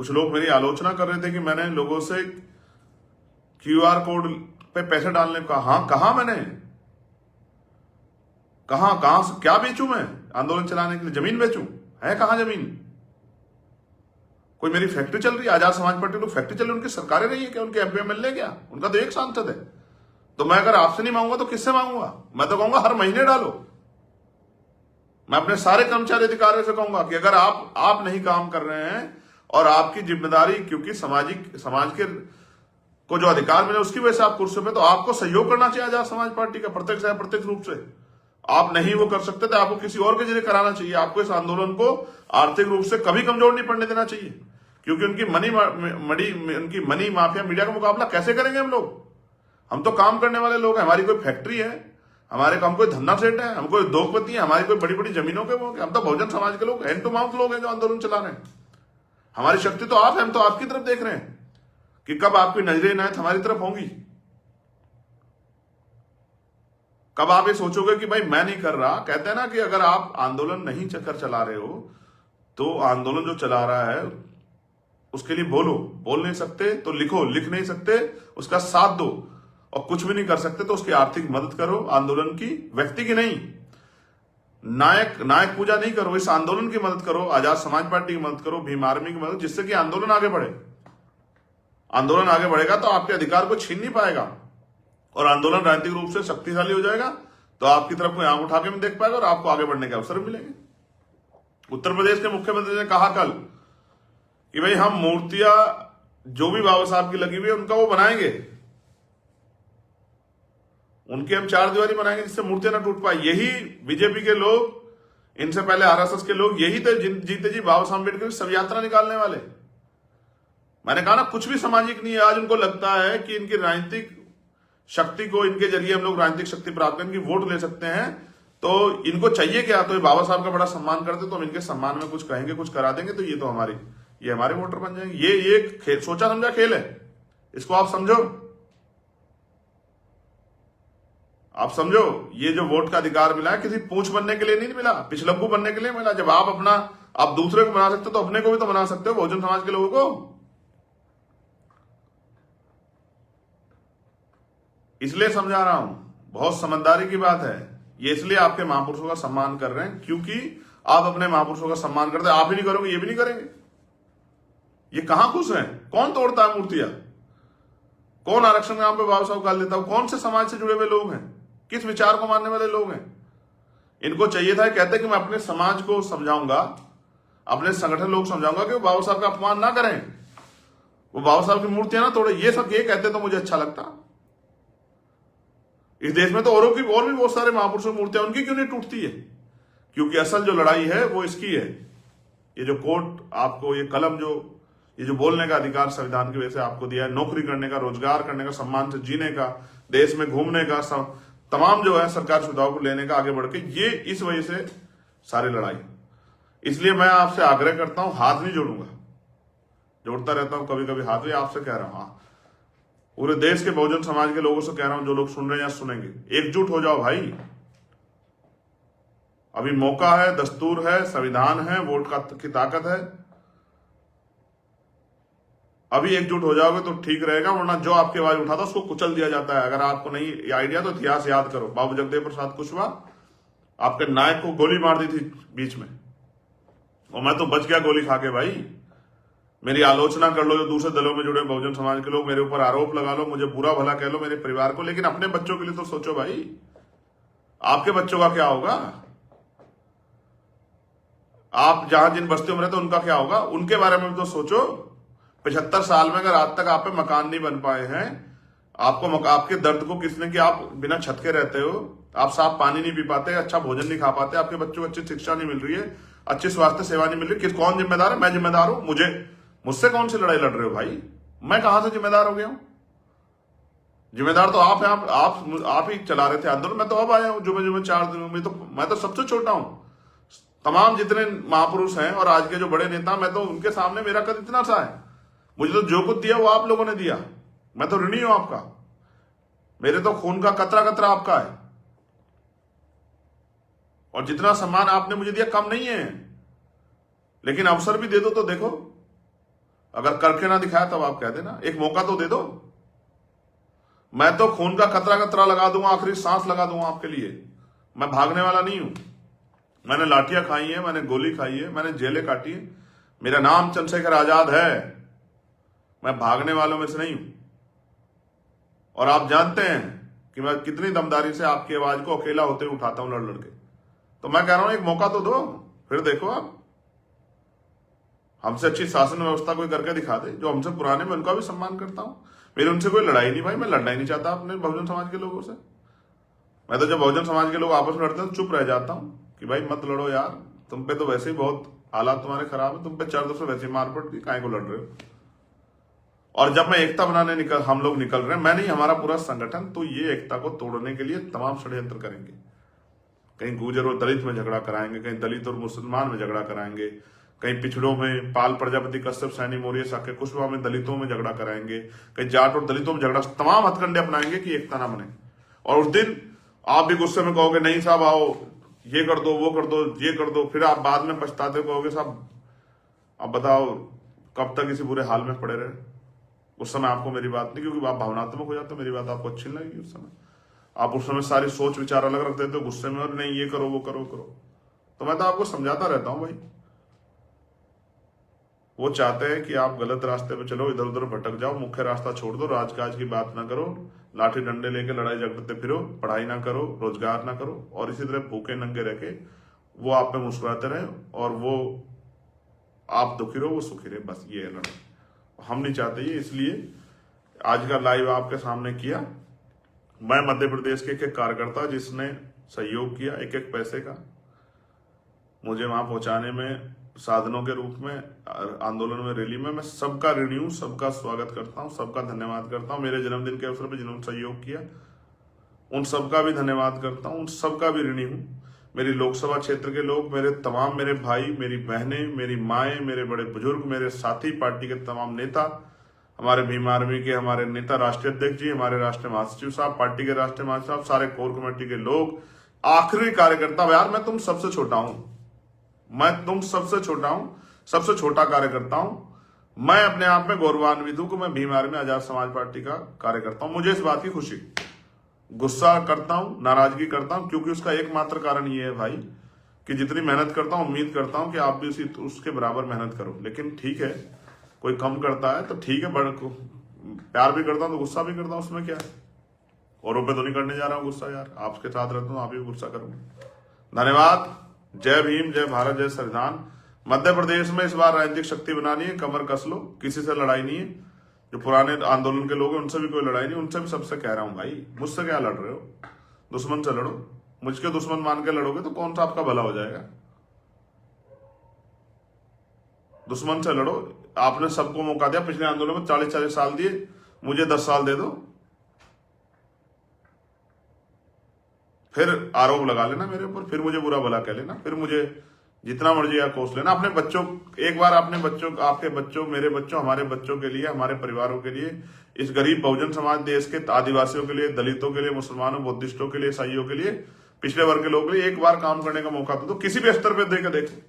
कुछ लोग मेरी आलोचना कर रहे थे कि मैंने लोगों से क्यूआर कोड पे पैसे डालने को कहा। हाँ, कहा मैंने, कहां से क्या बेचूं मैं? आंदोलन चलाने के लिए जमीन बेचूं? है कहां जमीन? कोई मेरी फैक्ट्री चल रही है? आजाद समाज पार्टी लोग फैक्ट्री चल रही है, उनकी सरकारें नहीं है क्या? उनके एमपी एमएलए क्या? उनका तो एक सांसद है। तो मैं अगर आपसे नहीं मांगूंगा तो किससे मांगूंगा? मैं तो कहूंगा हर महीने डालो। मैं अपने सारे कर्मचारी अधिकारियों से कहूंगा कि अगर आप नहीं काम कर रहे हैं और आपकी जिम्मेदारी, क्योंकि समाज के को जो अधिकार मिले उसकी वजह से आप कुर्सी पे, तो आपको सहयोग करना चाहिए आजाद समाज पार्टी का, प्रत्यक्ष या अप्रत्यक्ष रूप से। आप नहीं वो कर सकते तो आपको किसी और के जरिए कराना चाहिए। आपको इस आंदोलन को आर्थिक रूप से कभी कमजोर नहीं पड़ने देना चाहिए, क्योंकि उनकी मनी माफिया मीडिया का मुकाबला कैसे करेंगे हम लोग? हम तो काम करने वाले लोग हैं, हमारी कोई फैक्ट्री है, हम कोई धंधा सेठ है, हम कोई उद्योगपति है, हमारी कोई बड़ी बड़ी जमीनों के वो, हम तो बहुजन समाज के लोग, हैंड टू माउथ लोग हैं जो आंदोलन चला रहे हैं। हमारी शक्ति तो आप है, हम तो आपकी तरफ देख रहे हैं कि कब आपकी नजरें इनायत हमारी तरफ होंगी, कब आप ये सोचोगे कि भाई मैं नहीं कर रहा। कहते हैं ना कि अगर आप आंदोलन नहीं चक्कर चला रहे हो तो आंदोलन जो चला रहा है उसके लिए बोल नहीं सकते तो लिखो, लिख नहीं सकते उसका साथ दो, और कुछ भी नहीं कर सकते तो उसकी आर्थिक मदद करो, आंदोलन की, व्यक्ति की नहीं। नायक पूजा नहीं करो, इस आंदोलन की मदद करो, आजाद समाज पार्टी की मदद करो, भीम आर्मी की मदद, जिससे कि आंदोलन आगे बढ़े। आंदोलन आगे बढ़ेगा तो आपके अधिकार को छीन नहीं पाएगा, और आंदोलन राजनीतिक रूप से शक्तिशाली हो जाएगा तो आपकी तरफ कोई आंख उठा के नहीं देख पाएगा और आपको आगे बढ़ने के अवसर मिलेंगे। उत्तर प्रदेश के मुख्यमंत्री ने कहा कल कि भाई हम मूर्तियां जो भी बाबा साहब की लगी हुई है उनका वो बनाएंगे, उनकी हम चार दीवारी बनाएंगे जिससे मूर्तियां ना टूट पाए। यही बीजेपी के लोग, इनसे पहले आरएसएस के लोग, यही थे जीते जी बाबा साहब अम्बेडकर की शव यात्रा निकालने वाले। मैंने कहा ना, कुछ भी सामाजिक नहीं है। आज उनको लगता है कि इनकी राजनीतिक शक्ति को, इनके जरिए हम लोग राजनीतिक शक्ति प्राप्त करके वोट ले सकते हैं, तो इनको चाहिए क्या? तो ये बाबा साहब का बड़ा सम्मान करते तो हम इनके सम्मान में कुछ कहेंगे, कुछ करा देंगे, तो ये हमारे वोटर बन जाएंगे। ये सोचा समझा खेल है, इसको आप समझो। आप समझो, ये जो वोट का अधिकार मिला है किसी पूंछ बनने के लिए नहीं मिला, पिछलग्गू बनने के लिए मिला। जब आप दूसरे को बना सकते हो तो अपने को भी तो बना सकते हो, बहुजन समाज के लोगों को। इसलिए समझा रहा हूं, बहुत समझदारी की बात है ये। इसलिए आपके महापुरुषों का सम्मान कर रहे हैं, क्योंकि आप अपने महापुरुषों का सम्मान करते हैं। आप ही नहीं करोगे, ये भी नहीं करेंगे। ये कहां खुश हैं? कौन तोड़ता है मूर्तियां? कौन आरक्षण के नाम पे बाबा साहब गाल देता है? कौन से समाज से जुड़े हुए लोग हैं? किस विचार को मानने वाले लोग हैं? इनको चाहिए था, कहते कि मैं अपने समाज को समझाऊंगा, अपने संगठन लोग समझाऊंगा कि वो बाबा साहब का अपमान ना करें, वो बाबा साहब की मूर्तियां ना तोड़े। ये सब ये कहते तो मुझे अच्छा लगता। इस देश में तो और भी बहुत सारे महापुरुषों की मूर्तियां, उनकी क्यों नहीं टूटती है? क्योंकि असल जो लड़ाई है वो इसकी है। ये जो कोर्ट आपको, ये कलम, ये जो बोलने का अधिकार संविधान की वजह से आपको दिया है, नौकरी करने का, रोजगार करने का, सम्मान से जीने का, देश में घूमने का, तमाम जो है सरकार सुविधाओं को लेने का, आगे बढ़ के, ये इस वजह से सारी लड़ाई। इसलिए मैं आपसे आग्रह करता हूं, हाथ नहीं जोड़ूंगा, जोड़ता रहता हूं कभी कभी हाथ भी, आपसे कह रहा हूं, पूरे देश के बहुजन समाज के लोगों से कह रहा हूं, जो लोग सुन रहे हैं या सुनेंगे, एकजुट हो जाओ भाई। अभी मौका है, दस्तूर है, संविधान है, वोट की ताकत है। अभी एकजुट हो जाओगे तो ठीक रहेगा, वरना जो आपकी आवाज उठाता उसको कुचल दिया जाता है। अगर आपको नहीं आइडिया तो इतिहास याद करो। बाबू जगदेव प्रसाद कुशवाहा, आपके नायक को गोली मार दी थी बीच में, और मैं तो बच गया गोली खा के। भाई मेरी आलोचना कर लो, जो दूसरे दलों में जुड़े बहुजन समाज के लोग, मेरे ऊपर आरोप लगा लो, मुझे बुरा भला कह लो, मेरे परिवार को, लेकिन अपने बच्चों के लिए तो सोचो भाई। आपके बच्चों का क्या होगा? आप जहां जिन बस्तियों में रहते उनका क्या होगा? उनके बारे में तो सोचो। 75 साल में अगर आज तक आप पे मकान नहीं बन पाए हैं, आपके दर्द को किसने, कि आप बिना छत के रहते हो, आप साफ पानी नहीं पी पाते, अच्छा भोजन नहीं खा पाते, आपके बच्चों को अच्छी शिक्षा नहीं मिल रही है, अच्छी स्वास्थ्य सेवा नहीं मिल रही, कौन जिम्मेदार है? मैं जिम्मेदार हूं। मुझसे कौन सी लड़ाई लड़ रहे हो भाई? मैं कहां से जिम्मेदार हो गया हूं? जिम्मेदार तो आप हैं। आप ही चला रहे थे आंदोलन, मैं तो अब आया हूं जुमे 4 दिनों में। तो मैं तो सबसे छोटा हूं। तमाम जितने महापुरुष हैं और आज के जो बड़े नेता, मैं तो उनके सामने, मेरा कद इतना सा है। मुझे तो जो कुछ दिया वो आप लोगों ने दिया, मैं तो ऋणी हूं आपका। मेरे तो खून का कतरा कतरा आपका है, और जितना सम्मान आपने मुझे दिया कम नहीं है, लेकिन अवसर भी दे दो तो देखो। अगर करके ना दिखाया तब आप कह देना, एक मौका तो दे दो। मैं तो खून का कतरा कतरा लगा दूंगा, आखिरी सांस लगा दूंगा आपके लिए। मैं भागने वाला नहीं हूं। मैंने लाठियां खाई है, मैंने गोली खाई है, मैंने जेलें काटी है, मेरा नाम चंद्रशेखर आजाद है। मैं भागने वालों में से नहीं हूं। और आप जानते हैं कि मैं कितनी दमदारी से आपकी आवाज को अकेला होते हुए उठाता हूं लड़ लड़ के। तो मैं कह रहा हूं एक मौका तो दो, फिर देखो आप। हमसे अच्छी शासन व्यवस्था कोई करके दिखा दे। जो हमसे पुराने, मैं उनका भी सम्मान करता हूं। मेरी उनसे कोई लड़ाई नहीं भाई, मैं लड़ना ही नहीं चाहता अपने बहुजन समाज के लोगों से। मैं तो जब बहुजन समाज के लोग आपस में लड़ते हैं तो चुप रह जाता हूं कि भाई मत लड़ो यार, तुम पे तो वैसे ही बहुत हालात तुम्हारे खराब है, तुम पे 4 दफे वैसे मार पड़ती, काहे को लड़ रहे हो। और जब मैं एकता बनाने हम लोग निकल रहे हैं, मैं नहीं, हमारा पूरा संगठन, तो ये एकता को तोड़ने के लिए तमाम षड्यंत्र करेंगे। कहीं गुर्जर और दलित में झगड़ा कराएंगे, कहीं दलित और मुसलमान में झगड़ा कराएंगे, कहीं पिछड़ों में पाल प्रजापति, कश्यप, सैनी, मौर्य, साक्य, कुशवाहा में दलितों में झगड़ा कराएंगे, कहीं जाट और दलितों में झगड़ा, तमाम हथकंडे अपनाएंगे कि एकता ना बने। और उस दिन आप भी गुस्से में कहोगे नहीं साहब आओ ये कर दो, वो कर दो, ये कर दो, फिर आप बाद में पछताते कहोगे साहब अब बताओ कब तक इसी बुरे हाल में पड़े रहे। उस समय आपको मेरी बात नहीं, क्योंकि आप भावनात्मक हो जाते हो, मेरी बात आपको अच्छी नहीं लगेगी। उस समय आप उस समय सारी सोच विचार अलग रख देते हो गुस्से में, और नहीं ये करो वो करो करो। तो मैं तो आपको समझाता रहता हूं भाई, वो चाहते हैं कि आप गलत रास्ते पे चलो, इधर उधर भटक जाओ, मुख्य रास्ता छोड़ दो, राजकाज की बात ना करो, लाठी डंडे लेके लड़ाई झगड़ते फिरो, पढ़ाई ना करो, रोजगार ना करो, और इसी तरह भूखे नंगे रह के वो आप पे मुस्कुराते रहे और वो आप दुखी रहो वो सुखी रहे। बस ये है लड़ाई, हम नहीं चाहते ये। इसलिए आज का लाइव आपके सामने किया। मैं मध्य प्रदेश के एक कार्यकर्ता जिसने सहयोग किया एक एक पैसे का मुझे वहां पहुंचाने में, साधनों के रूप में, आंदोलन में, रैली में, मैं सबका ऋणी हूं, सबका स्वागत करता हूं, सबका धन्यवाद करता हूं। मेरे जन्मदिन के अवसर पर जिन्होंने सहयोग किया उन सबका भी धन्यवाद करता हूं, उन सबका भी ऋणी हूं। मेरी लोकसभा क्षेत्र के लोग, मेरे तमाम, मेरे भाई, मेरी बहनें, मेरी माएं, मेरे बड़े बुजुर्ग, मेरे साथी, पार्टी के तमाम नेता, हमारे भीम आर्मी के हमारे नेता, राष्ट्रीय अध्यक्ष जी, हमारे राष्ट्रीय महासचिव साहब, पार्टी के राष्ट्रीय महासचिव साहब, सारे कोर कमेटी के लोग, आखिरी कार्यकर्ता। यार मैं तुम सबसे छोटा हूं, मैं तुम सबसे छोटा हूं, सबसे छोटा कार्यकर्ता हूं। मैं अपने आप में गौरवान्वित हूं कि मैं भीम आर्मी आजाद समाज पार्टी का कार्यकर्ता हूं। मुझे इस बात की खुशी, गुस्सा करता हूं, नाराजगी करता हूं, क्योंकि उसका एकमात्र कारण ये है भाई कि जितनी मेहनत करता हूं, उम्मीद करता हूं कि आप भी उसके बराबर मेहनत करो। लेकिन ठीक है, कोई कम करता है तो ठीक है, प्यार भी करता हूं तो गुस्सा भी करता हूं, उसमें क्या है। औरों पे तो नहीं करने जा रहा हूं गुस्सा यार, आपके साथ रहता हूं, आप ही गुस्सा करूंगा। धन्यवाद। जय भीम, जय भारत, जय संविधान। मध्य प्रदेश में इस बार राजनीतिक शक्ति बनानी है, कमर कस लो, किसी से लड़ाई नहीं है। जो पुराने आंदोलन के लोग हैं उनसे भी कोई लड़ाई नहीं, उनसे भी सबसे कह रहा हूं भाई, मुझसे क्या लड़ रहे हो, दुश्मन से लड़ो। मुझके दुश्मन मान के लड़ोगे तो कौन सा आपका भला हो जाएगा। दुश्मन से लड़ो। आपने सबको मौका दिया, पिछले आंदोलन में 40-40 साल दिए, मुझे 10 साल दे दो, फिर आरोप लगा लेना मेरे ऊपर, फिर मुझे बुरा भला कह लेना, फिर मुझे जितना मर्जी या कोस लेना। अपने बच्चों, एक बार अपने बच्चों, आपके बच्चों, मेरे बच्चों, हमारे बच्चों के लिए, हमारे परिवारों के लिए, इस गरीब बहुजन समाज देश के आदिवासियों के लिए, दलितों के लिए, मुसलमानों, बुद्धिस्टों के लिए, ईसाइयों के लिए, पिछड़े वर्ग के लोगों के लिए एक बार काम करने का मौका तो किसी भी स्तर पर देकर देखो।